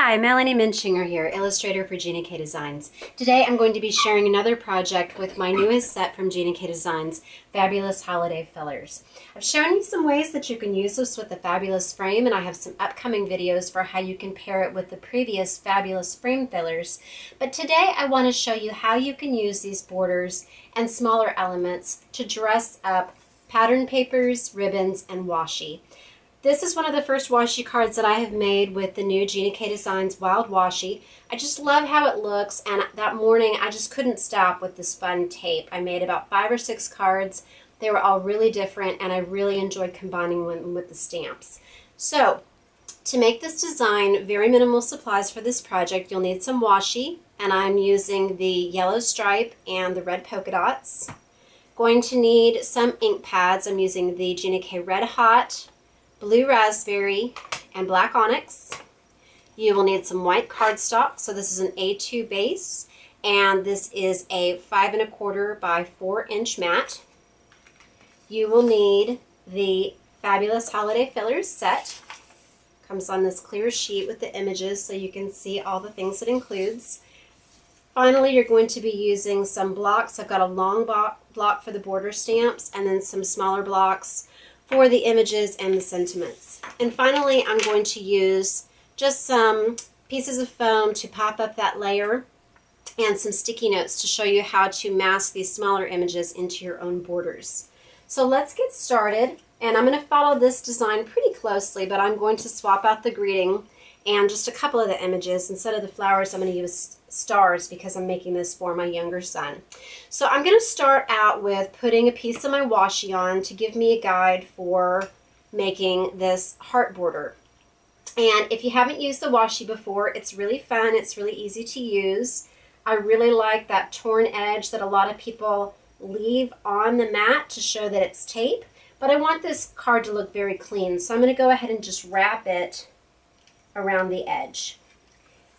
Hi, Melanie Muenchinger here, illustrator for Gina K Designs. Today I'm going to be sharing another project with my newest set from Gina K Designs, Fabulous Holiday Fillers. I've shown you some ways that you can use this with the Fabulous frame, and I have some upcoming videos for how you can pair it with the previous Fabulous frame fillers. But today I want to show you how you can use these borders and smaller elements to dress up pattern papers, ribbons, and washi. This is one of the first washi cards that I have made with the new Gina K Designs Wild Washi. I just love how it looks, and that morning I just couldn't stop with this fun tape. I made about 5 or 6 cards. They were all really different, and I really enjoyed combining them with the stamps. So, to make this design, very minimal supplies for this project. You'll need some washi, and I'm using the yellow stripe and the red polka dots. Going to need some ink pads. I'm using the Gina K Red Hot, blue raspberry, and black onyx. You will need some white cardstock. So this is an A2 base, and this is a 5 1/4 by 4 inch mat. You will need the Fabulous Holiday Fillers set. Comes on this clear sheet with the images so you can see all the things it includes. Finally, you're going to be using some blocks. I've got a long block for the border stamps, and then some smaller blocks for the images and the sentiments. And finally, I'm going to use just some pieces of foam to pop up that layer and some sticky notes to show you how to mask these smaller images into your own borders. So let's get started, and I'm going to follow this design pretty closely, but I'm going to swap out the greeting and just a couple of the images. Instead of the flowers, I'm going to use stars because I'm making this for my younger son. So I'm going to start out with putting a piece of my washi on to give me a guide for making this heart border. And if you haven't used the washi before, it's really fun. It's really easy to use. I really like that torn edge that a lot of people leave on the mat to show that it's tape. But I want this card to look very clean, so I'm going to go ahead and just wrap it around the edge.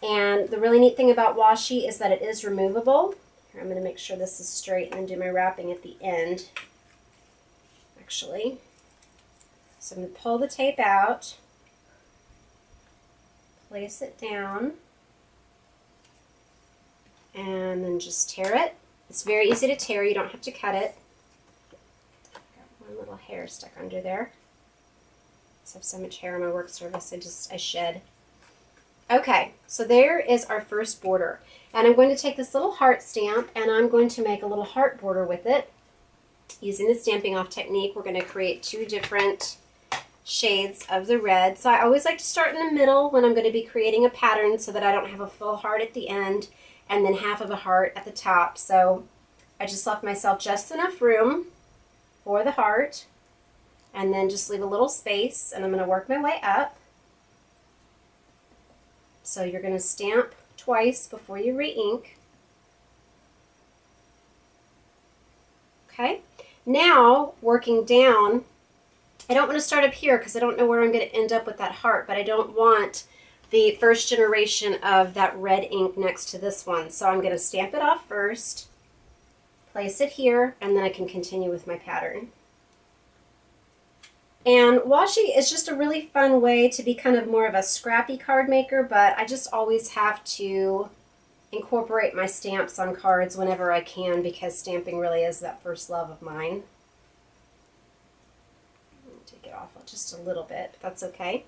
And the really neat thing about washi is that it is removable. Here, I'm going to make sure this is straight and then do my wrapping at the end, actually. So I'm going to pull the tape out, place it down, and then just tear it. It's very easy to tear. You don't have to cut it. Got one little hair stuck under there. I have so much hair on my work surface, I shed. Okay, so there is our first border. And I'm going to take this little heart stamp, and I'm going to make a little heart border with it. Using the Stamping Off technique, we're going to create 2 different shades of the red. So I always like to start in the middle when I'm going to be creating a pattern so that I don't have a full heart at the end and then half of a heart at the top. So I just left myself just enough room for the heart, and then just leave a little space, and I'm going to work my way up. So you're going to stamp twice before you re-ink. Okay, now working down, I don't want to start up here because I don't know where I'm going to end up with that heart, but I don't want the first generation of that red ink next to this one. So I'm going to stamp it off first, place it here, and then I can continue with my pattern. And washi is just a really fun way to be kind of more of a scrappy card maker, but I just always have to incorporate my stamps on cards whenever I can because stamping really is that first love of mine. Take it off just a little bit, but that's okay.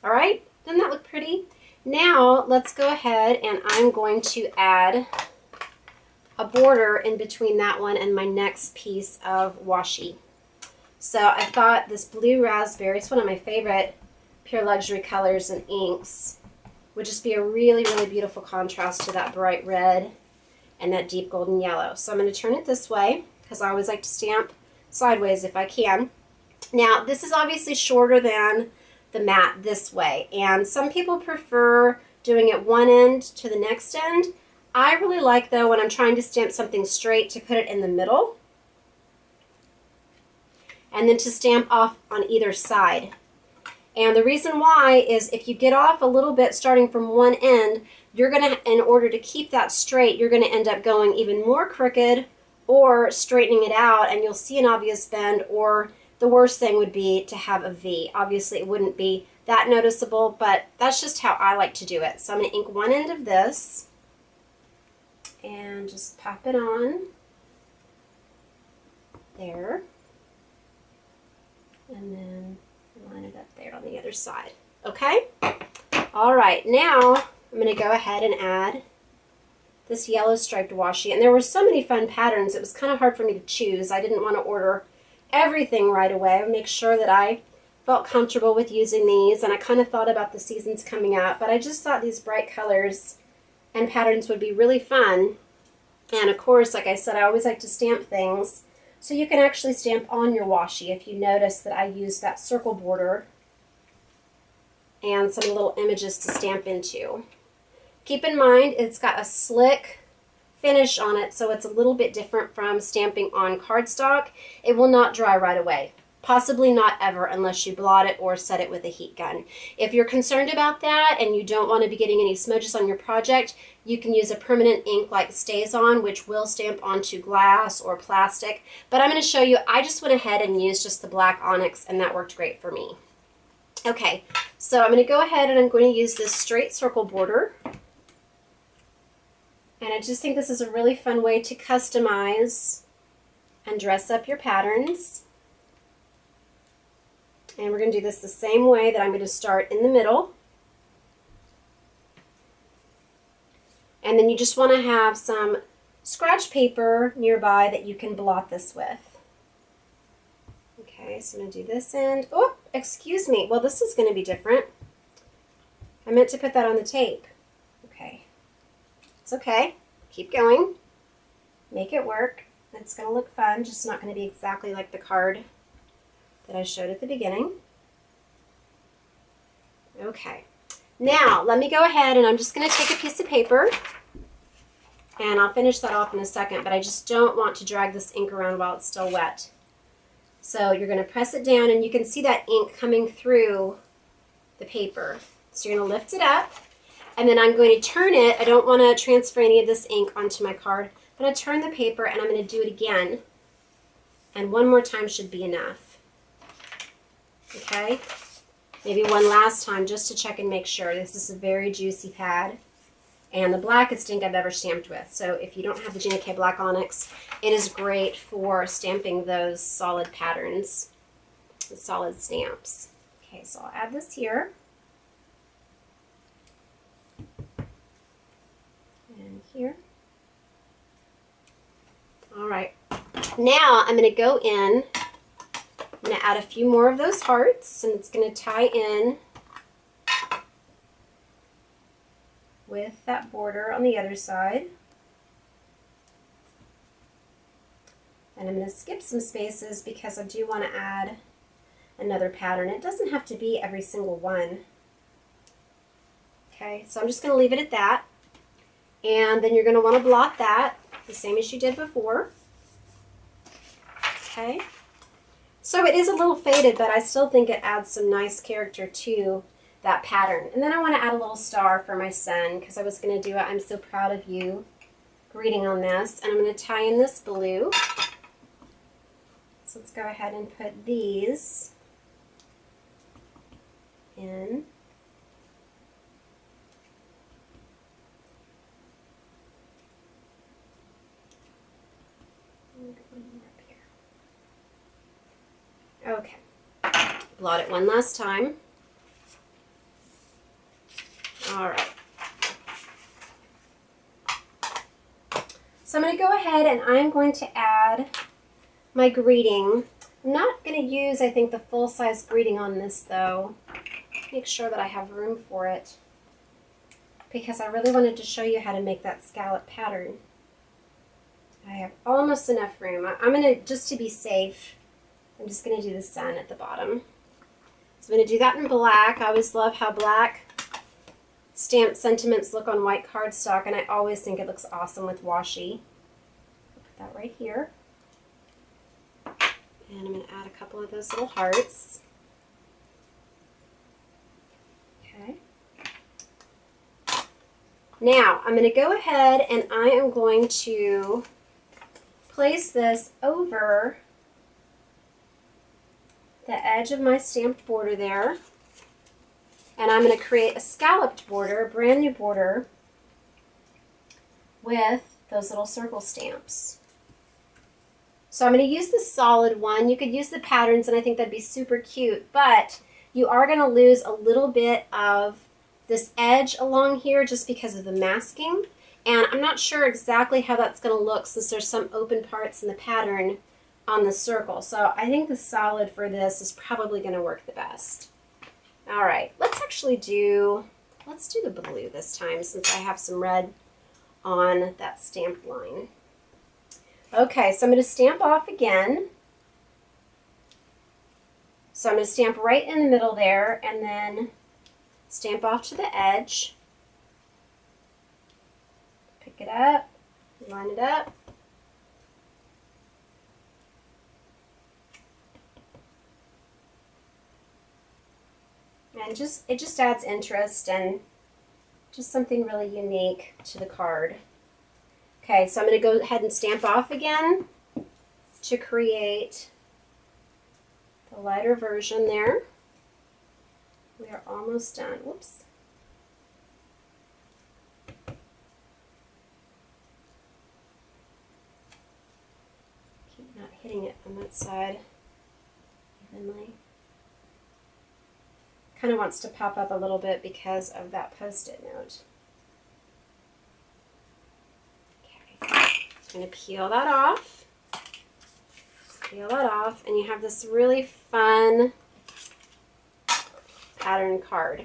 All right, doesn't that look pretty? Now let's go ahead, and I'm going to add a border in between that one and my next piece of washi. So I thought this blue raspberry, it's one of my favorite Pure Luxury colors and inks, would just be a really, really beautiful contrast to that bright red and that deep golden yellow. So I'm going to turn it this way because I always like to stamp sideways if I can. Now this is obviously shorter than the mat this way, and some people prefer doing it one end to the next end. I really like, though, when I'm trying to stamp something straight, to put it in the middle and then to stamp off on either side. And the reason why is if you get off a little bit starting from one end, you're going to, in order to keep that straight, you're going to end up going even more crooked or straightening it out, and you'll see an obvious bend, or the worst thing would be to have a V. Obviously, it wouldn't be that noticeable, but that's just how I like to do it. So I'm going to ink one end of this and just pop it on there, and then line it up there on the other side. Okay? All right, now I'm going to go ahead and add this yellow striped washi. And there were so many fun patterns, it was kind of hard for me to choose. I didn't want to order everything right away. I would make sure that I felt comfortable with using these, and I kind of thought about the seasons coming up, but I just thought these bright colors and patterns would be really fun. And of course, like I said, I always like to stamp things, so you can actually stamp on your washi. If you notice that I used that circle border and some little images to stamp into. Keep in mind, it's got a slick finish on it, so it's a little bit different from stamping on cardstock. It will not dry right away. Possibly not ever, unless you blot it or set it with a heat gun. If you're concerned about that and you don't want to be getting any smudges on your project, you can use a permanent ink like StazOn, which will stamp onto glass or plastic. But I'm going to show you, I just went ahead and used just the black onyx, and that worked great for me. Okay, so I'm going to go ahead and I'm going to use this straight circle border. And I just think this is a really fun way to customize and dress up your patterns. And we're going to do this the same way that I'm going to start in the middle. And then you just want to have some scratch paper nearby that you can blot this with. Okay, so I'm going to do this end. Oh, excuse me. Well, this is going to be different. I meant to put that on the tape. Okay. It's okay. Keep going. Make it work. It's going to look fun, just not going to be exactly like the card that I showed at the beginning. Okay. Now, let me go ahead and I'm just going to take a piece of paper, and I'll finish that off in a second, but I just don't want to drag this ink around while it's still wet. So you're going to press it down, and you can see that ink coming through the paper. So you're going to lift it up, and then I'm going to turn it. I don't want to transfer any of this ink onto my card. I'm going to turn the paper, and I'm going to do it again. And one more time should be enough. Okay? Maybe one last time just to check and make sure. This is a very juicy pad, and the blackest ink I've ever stamped with. So if you don't have the Gina K Black Onyx, it is great for stamping those solid patterns, the solid stamps. Okay, so I'll add this here. And here. All right. Now I'm going to go in. I'm going to add a few more of those hearts, and it's going to tie in with that border on the other side. And I'm going to skip some spaces because I do want to add another pattern. It doesn't have to be every single one. Okay, so I'm just going to leave it at that. And then you're going to want to blot that the same as you did before. Okay. So it is a little faded, but I still think it adds some nice character to that pattern. And then I want to add a little star for my son, because I was going to do it, I'm so proud of you, greeting on this. And I'm going to tie in this blue. So let's go ahead and put these in. Okay, blot it one last time. All right. So I'm going to go ahead and I'm going to add my greeting. I'm not going to use, I think, the full-size greeting on this, though. Make sure that I have room for it, because I really wanted to show you how to make that scallop pattern. I have almost enough room. I'm going to, just to be safe, I'm just going to do the sun at the bottom. So I'm going to do that in black. I always love how black stamped sentiments look on white cardstock, and I always think it looks awesome with washi. I'll put that right here. And I'm going to add a couple of those little hearts. Okay. Now, I'm going to go ahead and I am going to place this over the edge of my stamped border there. And I'm going to create a scalloped border, a brand new border, with those little circle stamps. So I'm going to use the solid one. You could use the patterns, and I think that'd be super cute, but you are going to lose a little bit of this edge along here just because of the masking. And I'm not sure exactly how that's going to look since there's some open parts in the pattern on the circle. So I think the solid for this is probably going to work the best. All right, let's do the blue this time since I have some red on that stamped line. Okay, so I'm going to stamp off again. So I'm going to stamp right in the middle there and then stamp off to the edge. Pick it up, line it up. And it just adds interest and just something really unique to the card. Okay, so I'm going to go ahead and stamp off again to create the lighter version there. We are almost done. Whoops. Keep not hitting it on that side evenly. Kind of wants to pop up a little bit because of that Post-it note. Okay, I'm going to peel that off. Peel that off, and you have this really fun pattern card.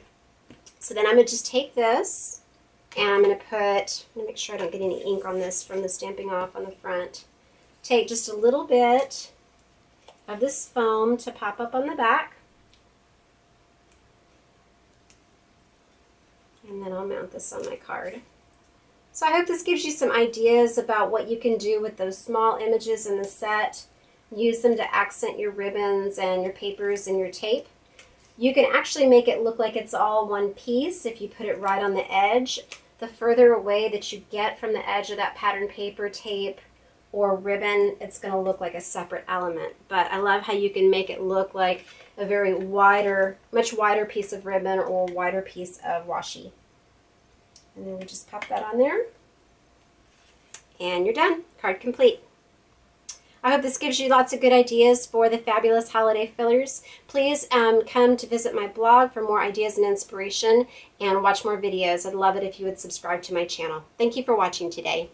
So then I'm going to just take this, and I'm going to make sure I don't get any ink on this from the stamping off on the front. Take just a little bit of this foam to pop up on the back. And then I'll mount this on my card. So I hope this gives you some ideas about what you can do with those small images in the set. Use them to accent your ribbons and your papers and your tape. You can actually make it look like it's all one piece if you put it right on the edge. The further away that you get from the edge of that pattern paper, tape, or ribbon, it's going to look like a separate element. But I love how you can make it look like a very much wider piece of ribbon or a wider piece of washi. And then we just pop that on there. And you're done. Card complete. I hope this gives you lots of good ideas for the fabulous holiday fillers. Please come to visit my blog for more ideas and inspiration and watch more videos. I'd love it if you would subscribe to my channel. Thank you for watching today.